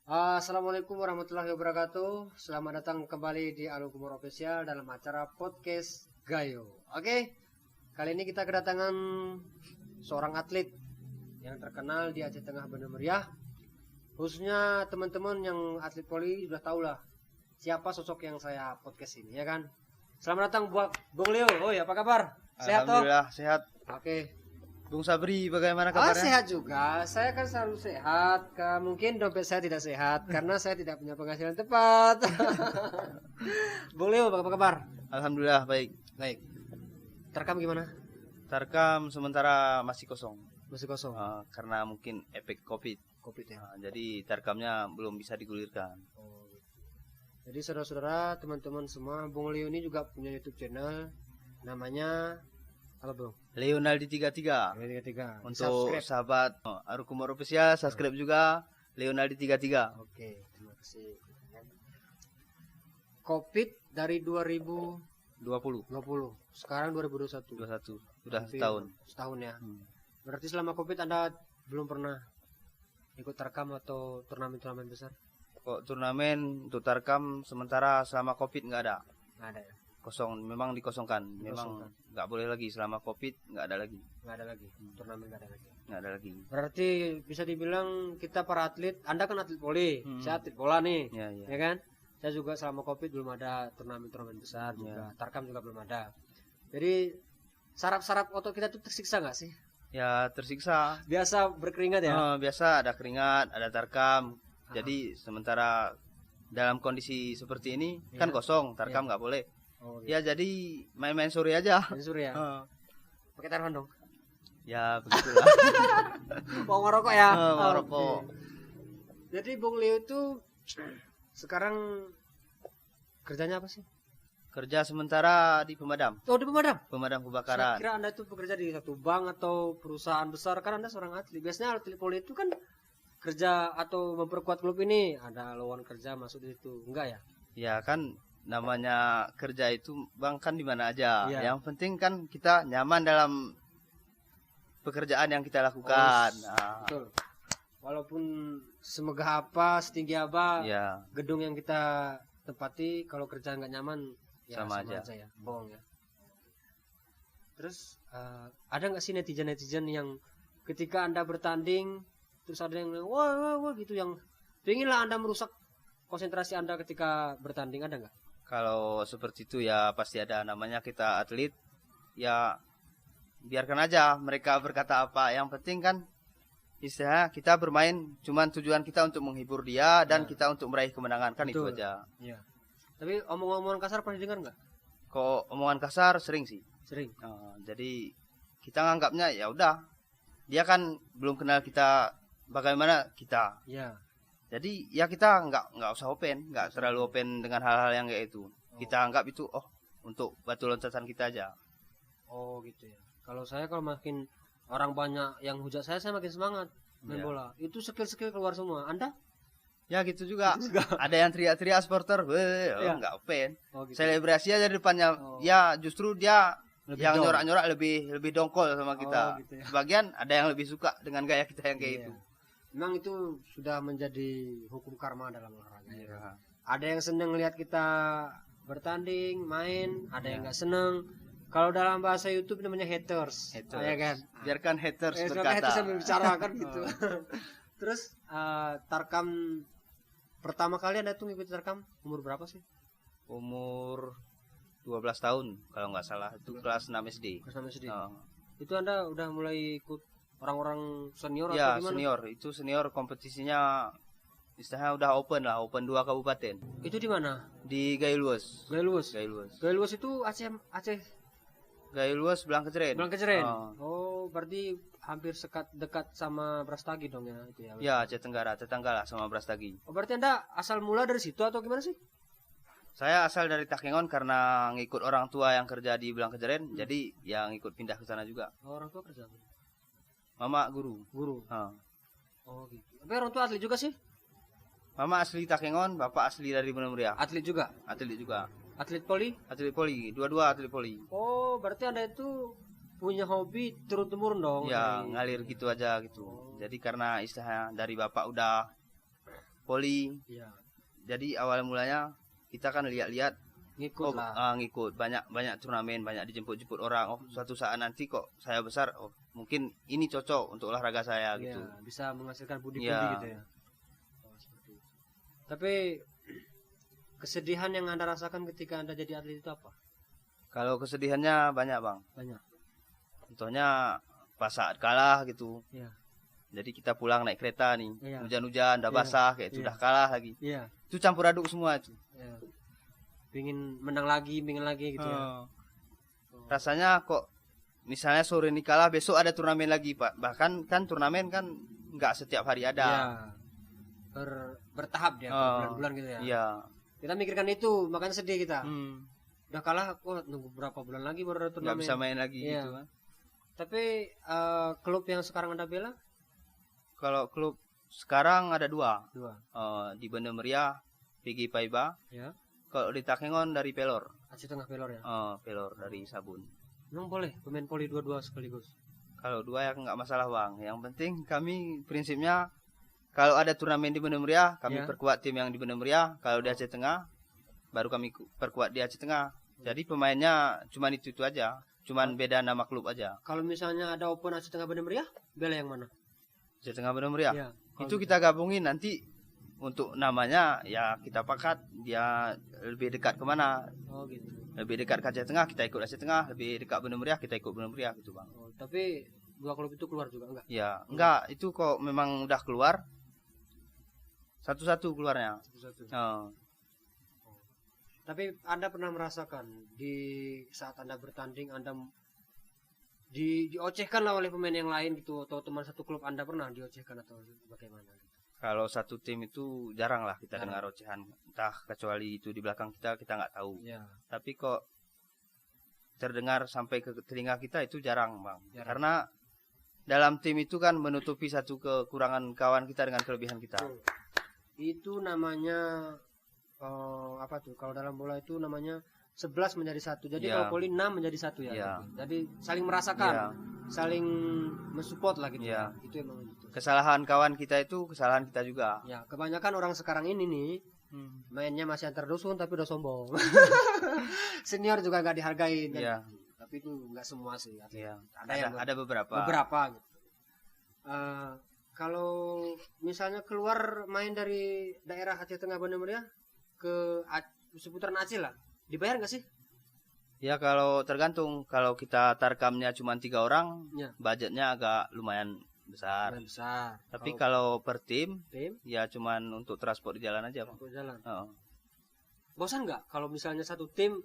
Assalamualaikum warahmatullahi wabarakatuh. Selamat datang kembali di Alukumur Official dalam acara podcast Gayo. Oke, kali ini kita kedatangan seorang atlet yang terkenal di Aceh Tengah Banda Meriah. Khususnya teman-teman yang atlet poli sudah tahu lah siapa sosok yang saya podcast ini, ya kan? Selamat datang buat Bung Leo. Oh ya, apa kabar? Sehat toh? Alhamdulillah sehat. Oke. Bung Sabri bagaimana kabarnya? Sehat juga. Saya kan selalu sehat. Mungkin dompet saya tidak sehat karena saya tidak punya penghasilan tepat. Bung Leo, apa kabar? Alhamdulillah baik. Baik. Terkam gimana? Tarkam sementara masih kosong. Masih kosong. Karena mungkin efek COVID. Covid ya. Jadi tarkamnya belum bisa digulirkan. Oh. Jadi saudara-saudara, teman-teman semua, Bung Leo ini juga punya YouTube channel. Namanya apa, Bung? Leonaldi 33. Leonaldi 33. Untuk sahabat Alukumur Official subscribe juga Leonaldi 33. Oke, terima kasih. Covid dari 2020. 20. Sekarang 2021. 21. Sudah Hampir setahun. Setahun ya. Berarti selama Covid Anda belum pernah ikut tarkam atau turnamen-turnamen besar? Kok turnamen untuk tarkam sementara selama COVID nggak ada. Nggak ada ya? Kosong, memang dikosongkan. Memang nggak boleh lagi selama COVID, nggak ada lagi. Nggak ada lagi. Turnamen nggak ada lagi. Nggak ada lagi. Berarti bisa dibilang kita para atlet, Anda kan atlet voli, saya atlet bola nih, ya kan? Saya juga selama Covid belum ada turnamen-turnamen besar juga, tarkam juga belum ada. Jadi saraf-saraf otot kita tuh tersiksa nggak sih? Ya tersiksa. Biasa berkeringat ya? Biasa ada keringat, ada tarkam. Jadi sementara dalam kondisi seperti ini kan kosong, tarkam nggak boleh. Oh, gitu. Ya jadi main-main sore aja. Main sore ya? Pakai taruhan dong? Ya begitulah. Mau ngerokok ya? Mau ngerokok. Jadi Bung Leo itu sekarang kerjanya apa sih? Kerja sementara di pemadam. Oh, di pemadam? Pemadam Saya kebakaran. kira Anda itu bekerja di satu bank atau perusahaan besar, kan Anda seorang atlet. Biasanya atlet poli itu kan kerja atau memperkuat klub ini, ada lowongan kerja masuk di situ. Enggak ya? Ya kan namanya kerja itu bang kan di mana aja. Iya. Yang penting kan kita nyaman dalam pekerjaan yang kita lakukan. Betul. Walaupun semegah apa, setinggi apa, gedung yang kita tempati, kalau kerja nggak nyaman, ya sama aja ya, bohong ya. Terus ada nggak sih netizen yang ketika Anda bertanding, terus ada yang wah gitu, yang pengenlah Anda merusak konsentrasi Anda ketika bertanding, ada nggak? Kalau seperti itu ya pasti ada, namanya kita atlet, ya biarkan aja mereka berkata apa. Yang penting kan istilahnya kita bermain cuman tujuan kita untuk menghibur dia dan kita untuk meraih kemenangan kan. Betul. Itu aja. Ya. Tapi omongan kasar pernah dengar nggak? Kok omongan kasar sering sih. Sering. Jadi kita nganggapnya ya udah, dia kan belum kenal kita bagaimana kita. Ya. Jadi ya kita nggak usah open, nggak terlalu open dengan hal-hal yang kayak itu. Kita anggap itu untuk batu loncatan kita aja. Oh gitu ya. Kalau makin orang banyak yang hujat saya makin semangat main bola. Itu skill keluar semua. Anda? Ya gitu juga. Ada yang teriak-teriak supporter, nggak open. Gitu. Selebrasi aja di depannya. Ya justru dia lebih yang nyorak-nyorak lebih dongkol sama kita. Gitu ya. Sebagian ada yang lebih suka dengan gaya kita yang kayak itu. Memang itu sudah menjadi hukum karma dalam olahraga. Ya. Ada yang seneng lihat kita bertanding, main, ada yang nggak seneng. Kalau dalam bahasa YouTube namanya haters. Ya kan? Biarkan haters berkata. Haters sambil bicara kan gitu. Terus tarkam pertama kali Anda tuh ngikutin tarkam umur berapa sih? Umur 12 tahun kalau nggak salah. Itu kelas 6 SD. Kelas 6 SD. Itu Anda udah mulai ikut orang-orang senior ya, atau gimana? Senior. Itu senior kompetisinya istilahnya udah open 2 kabupaten. Itu di mana? Di Gayo Luwes. Gayo Luwes itu Aceh. Gayo Luwes Blangkejeren. Oh, berarti hampir dekat sama Brastagi dong ya itu ya. Ya, Aceh Tenggara, tetangga lah sama Brastagi. Oh, berarti Anda asal mula dari situ atau gimana sih? Saya asal dari Takengon karena ngikut orang tua yang kerja di Blangkejeren, jadi yang ikut pindah ke sana juga. Oh, orang tua kerja apa? Mama guru. Oh gitu. Tapi orang tua atlet juga sih? Mama asli Takengon, bapak asli dari Banda Meriah. Atlet juga? Atlet juga. Atlet poli? Atlet poli, dua-dua atlet poli. Oh, berarti Anda itu punya hobi turun-temurun dong? Ya, ngalir gitu aja gitu. Jadi karena istilahnya dari bapak udah poli. Iya. Jadi awal mulanya kita kan lihat-lihat, Ngikut ngikut banyak turnamen, banyak dijemput-jemput orang. Oh, suatu saat nanti kok saya besar, oh mungkin ini cocok untuk olahraga saya gitu. Bisa menghasilkan budi-budi gitu ya. Oh, seperti itu. Tapi kesedihan yang Anda rasakan ketika Anda jadi atlet itu apa? Kalau kesedihannya banyak, Bang. Banyak. Contohnya pas saat kalah gitu. Iya. Jadi kita pulang naik kereta nih, Iya. hujan-hujan, udah basah, kayak itu udah kalah lagi. Iya. Itu campur aduk semua itu. Iya. Pingin menang lagi gitu ya. Rasanya kok misalnya sore ini kalah, besok ada turnamen lagi, Pak. Bahkan kan turnamen kan nggak setiap hari ada. Iya. Bertahap dia, bulan-bulan gitu ya. Iya. Kita mikirkan itu, makanya sedih kita. Udah kalah, nunggu berapa bulan lagi baru ada turnamen. Nggak bisa main lagi iya. gitu kan. Tapi klub yang sekarang Anda bela? Kalau klub sekarang ada dua. Di Banda Meriah, PG Paiba. Ya. Kalau di Takengon dari Pelor. Aceh Tengah Pelor ya? Pelor dari Sabun. Memang boleh pemain poli dua-dua sekaligus? Kalau dua ya nggak masalah, Bang. Yang penting kami prinsipnya kalau ada turnamen di Banda Meriah, kami perkuat tim yang di Banda Meriah. Kalau di Aceh Tengah, baru kami perkuat di Aceh Tengah. Jadi pemainnya cuma itu aja. Cuman beda nama klub aja. Kalau misalnya ada open Aceh Tengah Banda Meriah, bela yang mana? Aceh Tengah Banda Meriah. Ya, itu kita gabungin nanti untuk namanya ya kita pakat dia lebih dekat kemana. Oh gitu. Lebih dekat ke Aceh Tengah kita ikut Aceh Tengah, lebih dekat Banda Meriah kita ikut Banda Meriah gitu, Bang. Oh, tapi dua klub itu keluar juga enggak? Ya, enggak, itu kok memang udah keluar. Satu-satu keluarnya. Satu-satu. Tapi Anda pernah merasakan di saat Anda bertanding Anda diocehkan lah oleh pemain yang lain gitu, atau teman satu klub Anda pernah diocehkan atau bagaimana gitu? Kalau satu tim itu jarang lah kita dengar ocehan, entah kecuali itu di belakang kita nggak tahu. Ya. Tapi kok terdengar sampai ke telinga kita itu jarang, Bang. Karena dalam tim itu kan menutupi satu kekurangan kawan kita dengan kelebihan kita. Itu namanya apa tuh? Kalau dalam bola itu namanya 11 menjadi 1. Jadi kalau poli 6 menjadi 1 ya. Gitu. Jadi saling merasakan, saling mensupport lah gitu. Ya. Itu emang gitu. Kesalahan kawan kita itu kesalahan kita juga. Ya, kebanyakan orang sekarang ini nih mainnya masih antar dusun tapi udah sombong. Senior juga gak dihargain. Iya. Tapi itu nggak semua sih. Iya. Ada beberapa. Beberapa gitu. Kalau misalnya keluar main dari daerah Aceh Tengah Banda Meriah ke seputaran Aceh lah, dibayar nggak sih? Ya kalau tergantung. Kalau kita tarkamnya cuma 3 orang, budgetnya agak lumayan besar. Tapi kalau per tim, ya cuman untuk transport di jalan aja, Bang. Jalan. Bosan nggak kalau misalnya satu tim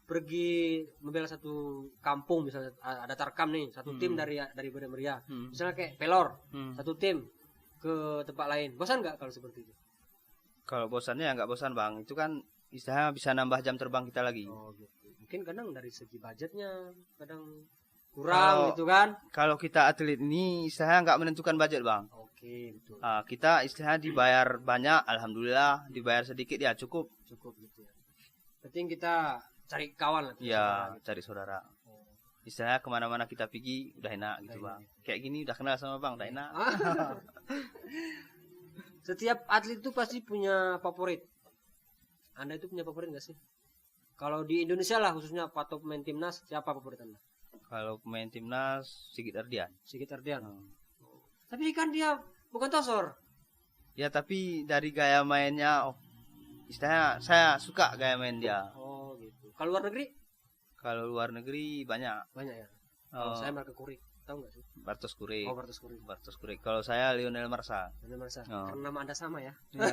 pergi membela satu kampung, misalnya ada tarkam nih, satu tim dari Banda Meriah, misalnya kayak Pelor, satu tim ke tempat lain, bosan nggak kalau seperti itu? Kalau bosannya ya nggak bosan, Bang. Itu kan istilahnya bisa nambah jam terbang kita lagi. Oh gitu. Mungkin kadang dari segi budgetnya kadang kurang gitu kan. Kalau kita atlet ini istilahnya nggak menentukan budget, Bang. Oke, betul. Kita istilahnya dibayar banyak, alhamdulillah. Dibayar sedikit ya cukup gitu ya. Penting kita cari kawan lah. Iya, cari saudara. Istilahnya kemana-mana kita pergi udah enak gitu, Bang. Kayak gini udah kenal sama Bang, udah enak. Setiap atlet itu pasti punya favorit. Anda itu punya favorit nggak sih? Kalau di Indonesia lah khususnya atau pemain timnas, siapa favorit Anda? Kalau pemain timnas Sigit Ardian. Tapi kan dia bukan tosor. Ya tapi dari gaya mainnya, istilahnya saya suka gaya main dia. Oh gitu. Kalau luar negeri? Kalau luar negeri banyak ya. Saya Marco Kurik, tahu nggak sih? Bartosz Kurik. Oh Bartosz Kurik. Kalau saya Lionel Marsa. Karena nama Anda sama ya? Nama.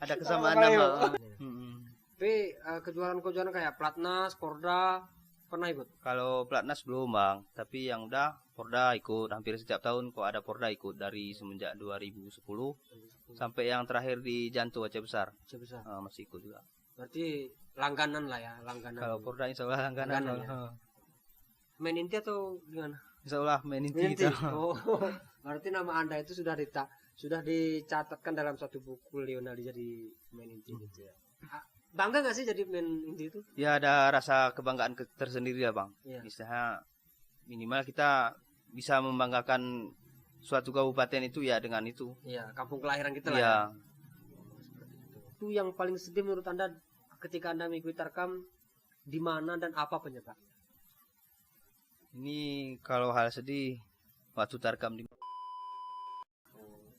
Ada kesamaan nama. Tapi kejuaraan kayak Platnas, Porda pernah ikut? Kalau Platnas belum, Bang. Tapi yang udah Porda ikut hampir setiap tahun. Kok ada Porda ikut dari semenjak 2010 sampai yang terakhir di Janto Aceh Besar. Masih ikut juga. Berarti langganan lah ya, Kalau Porda insya Allah langganan ya. Main inti atau gimana? Insya Allah main inti. Oh, berarti nama Anda itu sudah dicatatkan dalam satu buku Lionel jadi main inti gitu ya. Bangga nggak sih jadi main inti itu? Ya ada rasa kebanggaan tersendiri ya, Bang. Misalnya minimal kita bisa membanggakan suatu kabupaten itu ya dengan itu. Iya, kampung kelahiran kita lah. Ya. waktu yang paling sedih menurut Anda ketika Anda mengikuti Tarkam, di mana dan apa penyebabnya? Ini kalau hal sedih waktu Tarkam di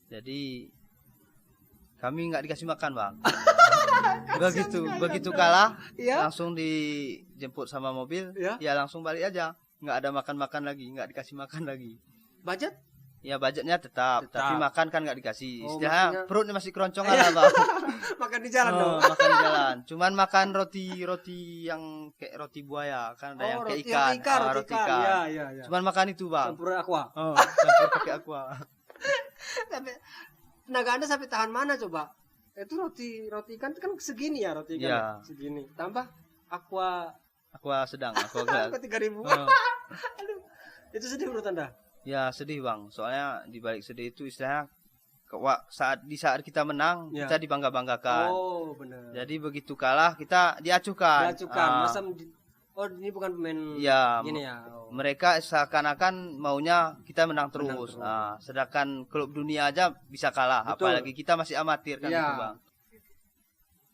jadi kami nggak dikasih makan, Bang. begitu kalah Ya. langsung dijemput sama mobil, ya langsung balik aja, nggak ada makan lagi, nggak dikasih makan lagi. Budget? Ya budgetnya tetap. Tapi makan kan nggak dikasih. Istilahnya maksudnya... perutnya masih keroncongan lah, Bang. Makan di jalan dong. Makan di jalan. Cuman makan roti yang kayak roti buaya, kan ada yang kayak ikan. Roti ikan. Ya. Cuman makan itu, Bang. Campur aqua. Campur pakai aqua. Tenaga Anda sampai tahan mana coba? Itu roti ikan kan segini ya, roti ikan. Ya. Segini. Tambah aqua Sedang, aqua gelas. 3.000. Aduh. Itu sedih menurut Anda? Ya sedih, Bang. Soalnya di balik sedih itu istilahnya saat kita menang, kita dibangga-banggakan. Oh, benar. Jadi begitu kalah kita diacuhkan. Masa ini bukan pemain gini ya. Mereka seakan-akan maunya kita menang terus. Sedangkan klub dunia aja bisa kalah. Betul. Apalagi kita masih amatir kan itu, Bang.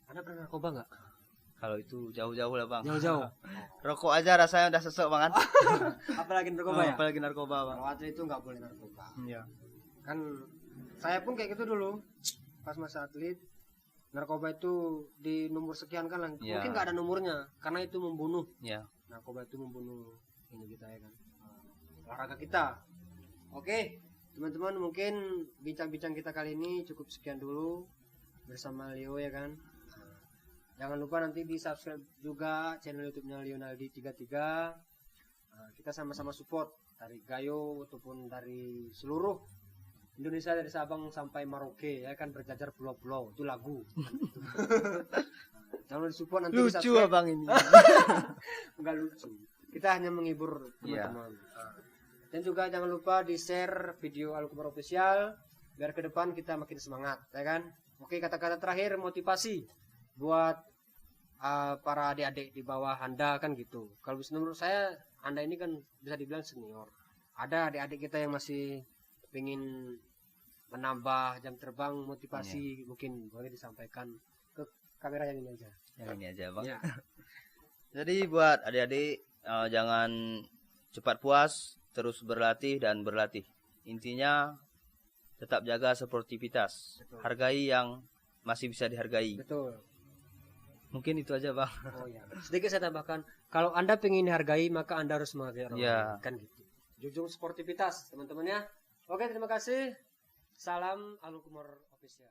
Anda pernah narkoba nggak? Kalau itu jauh-jauh lah, Bang. Jauh-jauh. Rokok aja rasanya udah sesek, Bang. Apalagi narkoba ya? Apalagi narkoba, Bang. Kalau atlet itu nggak boleh narkoba. Iya. Kan saya pun kayak gitu dulu. Pas masa atlet, narkoba itu di nomor sekian kan, mungkin nggak ada nomornya karena itu membunuh. Iya. Narkoba itu membunuh ini kita ya kan. Olahraga kita. Oke, teman-teman, mungkin bincang-bincang kita kali ini cukup sekian dulu bersama Leo ya kan. Jangan lupa nanti di subscribe juga channel YouTube-nya Leonaldi33. Kita sama-sama support dari Gayo ataupun dari seluruh Indonesia, dari Sabang sampai Merauke ya kan, berjajar pulau-pulau, itu lagu. Jangan disupport nanti. Lucu Abang ini. Enggak lucu. Kita hanya menghibur teman-teman. Dan juga jangan lupa di-share video Al-Qumar Official biar ke depan kita makin semangat ya kan. Oke, kata-kata terakhir motivasi buat para adik-adik di bawah Anda kan gitu. Kalau menurut saya Anda ini kan bisa dibilang senior. Ada adik-adik kita yang masih ingin menambah jam terbang, motivasi mungkin boleh disampaikan ke kamera yang ini aja. Yang ini aja, Bang. Ya. Jadi buat adik-adik jangan cepat puas, terus berlatih dan berlatih. Intinya tetap jaga sportivitas. Betul. Hargai yang masih bisa dihargai. Betul. Mungkin itu aja, Bang. Oh ya. Sedikit saya tambahkan, kalau Anda ingin dihargai maka Anda harus menghargai orang lain, kan gitu. Junjung sportivitas, teman-teman ya. Oke, terima kasih. Salam Al-Qumar Official.